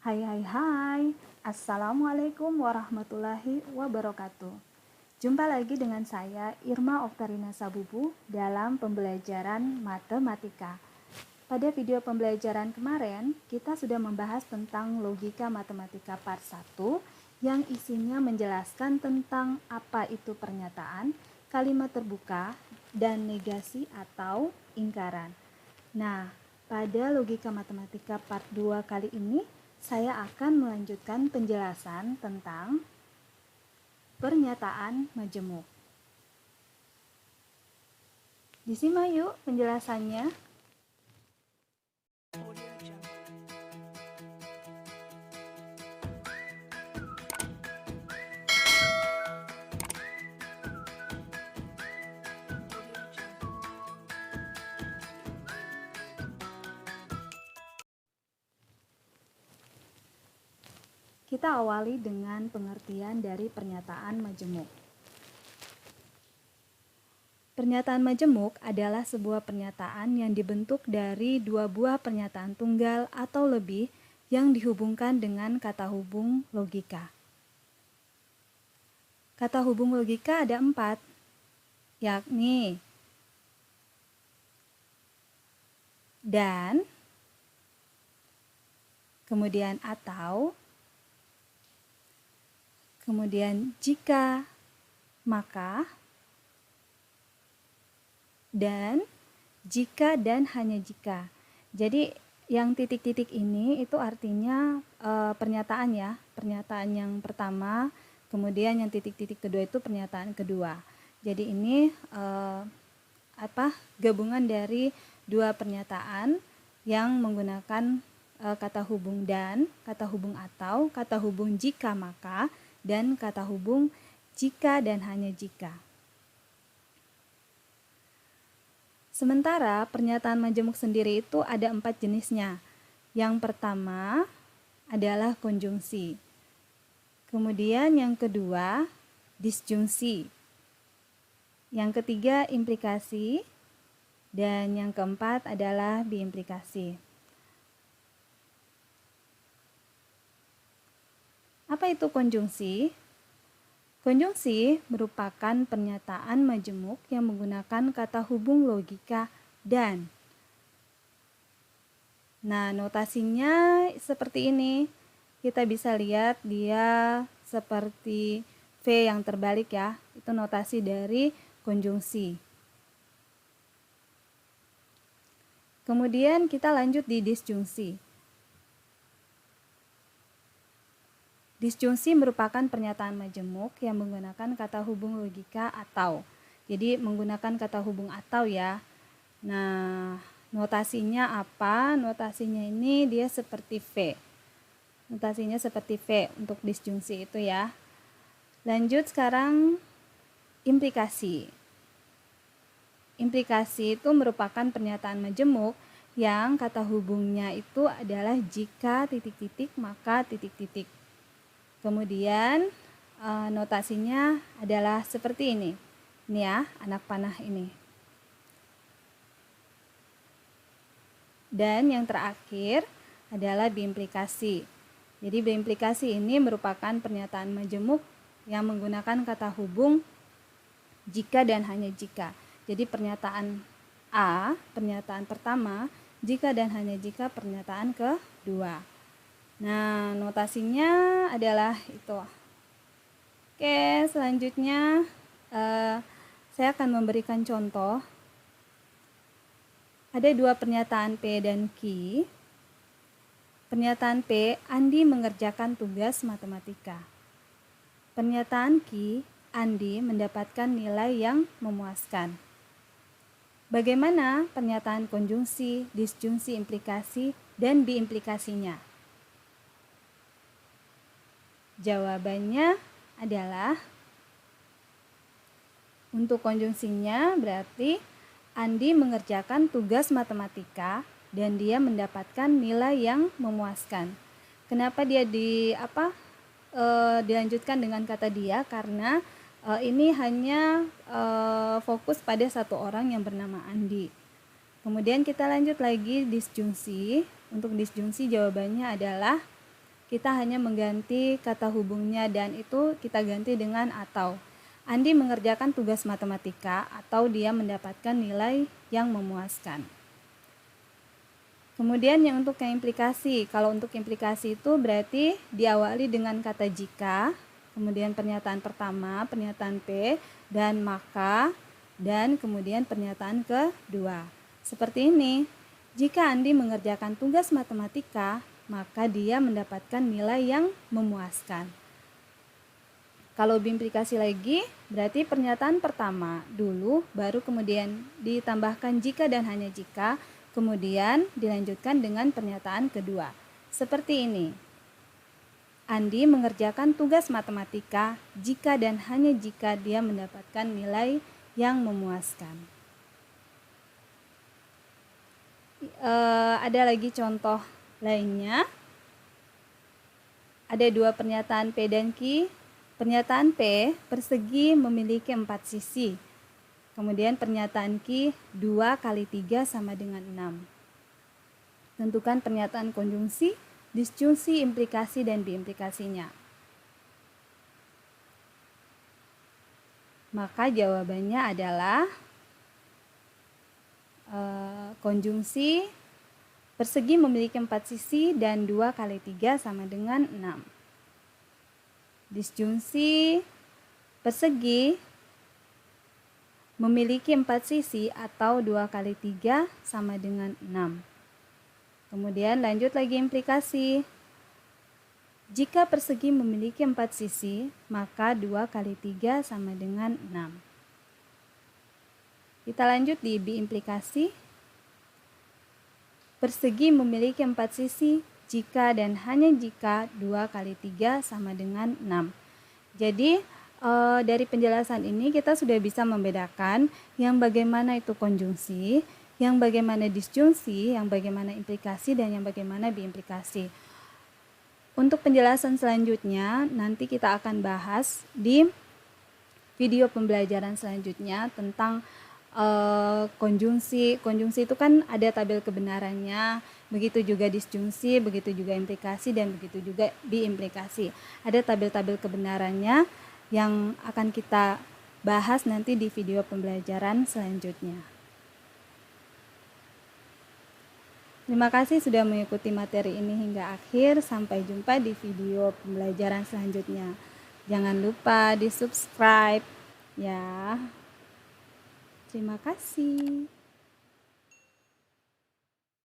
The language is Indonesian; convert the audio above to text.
Hai. Assalamualaikum warahmatullahi wabarakatuh. Jumpa lagi dengan saya Irma Oktarina Sabubu dalam pembelajaran matematika. Pada video pembelajaran kemarin, kita sudah membahas tentang logika matematika part 1 yang isinya menjelaskan tentang apa itu pernyataan, kalimat terbuka, dan negasi atau ingkaran. Nah, pada logika matematika part 2 kali ini, saya akan melanjutkan penjelasan tentang pernyataan majemuk. Disimak yuk penjelasannya. Kita awali dengan pengertian dari pernyataan majemuk. Pernyataan majemuk adalah sebuah pernyataan yang dibentuk dari dua buah pernyataan tunggal atau lebih yang dihubungkan dengan kata hubung logika. Kata hubung logika ada 4, yakni dan, kemudian atau, kemudian jika, maka, dan jika dan hanya jika. Jadi yang titik-titik ini itu artinya pernyataan ya, pernyataan yang pertama, kemudian yang titik-titik kedua itu pernyataan kedua. Jadi ini gabungan dari dua pernyataan yang menggunakan kata hubung dan, kata hubung atau, kata hubung jika maka, dan kata hubung jika dan hanya jika. Sementara pernyataan majemuk sendiri itu ada 4 jenisnya. Yang pertama adalah konjungsi. Kemudian yang kedua disjungsi. Yang ketiga implikasi. Dan yang keempat adalah biimplikasi. Apa itu konjungsi? Konjungsi merupakan pernyataan majemuk yang menggunakan kata hubung logika dan. Nah, notasinya seperti ini. Kita bisa lihat dia seperti V yang terbalik ya. Itu notasi dari konjungsi. Kemudian kita lanjut di disjungsi. Disjungsi merupakan pernyataan majemuk yang menggunakan kata hubung logika atau. Jadi menggunakan kata hubung atau ya. Nah, notasinya apa? Notasinya ini dia seperti V. Notasinya seperti V untuk disjungsi itu ya. Lanjut sekarang implikasi. Implikasi itu merupakan pernyataan majemuk yang kata hubungnya itu adalah jika titik-titik maka titik-titik. Kemudian notasinya adalah seperti ini. Ini ya, anak panah ini. Dan yang terakhir adalah biimplikasi. Jadi biimplikasi ini merupakan pernyataan majemuk yang menggunakan kata hubung jika dan hanya jika. Jadi pernyataan A, pernyataan pertama, jika dan hanya jika pernyataan kedua. Nah, notasinya adalah itu. Oke, selanjutnya saya akan memberikan contoh. Ada dua pernyataan P dan Q. Pernyataan P, Andi mengerjakan tugas matematika. Pernyataan Q, Andi mendapatkan nilai yang memuaskan. Bagaimana pernyataan konjungsi, disjungsi, implikasi, dan biimplikasinya? Jawabannya adalah untuk konjungsinya berarti Andi mengerjakan tugas matematika dan dia mendapatkan nilai yang memuaskan. Kenapa dia dilanjutkan dengan kata dia? Karena ini hanya fokus pada satu orang yang bernama Andi. Kemudian kita lanjut lagi disjungsi. Untuk disjungsi jawabannya adalah kita hanya mengganti kata hubungnya dan itu kita ganti dengan atau. Andi mengerjakan tugas matematika atau dia mendapatkan nilai yang memuaskan. Kemudian yang untuk yang implikasi, kalau untuk implikasi itu berarti diawali dengan kata jika, kemudian pernyataan pertama, pernyataan P, dan maka, dan kemudian pernyataan kedua. Seperti ini, jika Andi mengerjakan tugas matematika, maka dia mendapatkan nilai yang memuaskan. Kalau berimplikasi lagi, berarti pernyataan pertama dulu, baru kemudian ditambahkan jika dan hanya jika, kemudian dilanjutkan dengan pernyataan kedua. Seperti ini. Andi mengerjakan tugas matematika jika dan hanya jika dia mendapatkan nilai yang memuaskan. Ada lagi contoh lainnya. Ada dua pernyataan P dan Q. Pernyataan P, persegi memiliki 4 sisi. Kemudian pernyataan Q, 2 kali 3 sama dengan 6. Tentukan pernyataan konjungsi, disjungsi, implikasi, dan biimplikasinya. Maka jawabannya adalah konjungsi, persegi memiliki 4 sisi dan 2 kali 3 sama dengan 6. Disjungsi, persegi memiliki 4 sisi atau 2 kali 3 sama dengan 6. Kemudian lanjut lagi implikasi. Jika persegi memiliki 4 sisi, maka 2 kali 3 sama dengan 6. Kita lanjut di biimplikasi. Persegi memiliki 4 sisi jika dan hanya jika 2 kali 3 sama dengan 6. Jadi dari penjelasan ini kita sudah bisa membedakan yang bagaimana itu konjungsi, yang bagaimana disjungsi, yang bagaimana implikasi, dan yang bagaimana biimplikasi. Untuk penjelasan selanjutnya nanti kita akan bahas di video pembelajaran selanjutnya tentang konjungsi. Konjungsi itu kan ada tabel kebenarannya, begitu juga disjungsi, begitu juga implikasi, dan begitu juga biimplikasi. Ada tabel-tabel kebenarannya yang akan kita bahas nanti di video pembelajaran selanjutnya. Terima kasih sudah mengikuti materi ini hingga akhir. Sampai jumpa di video pembelajaran selanjutnya. Jangan lupa di subscribe ya. Terima kasih.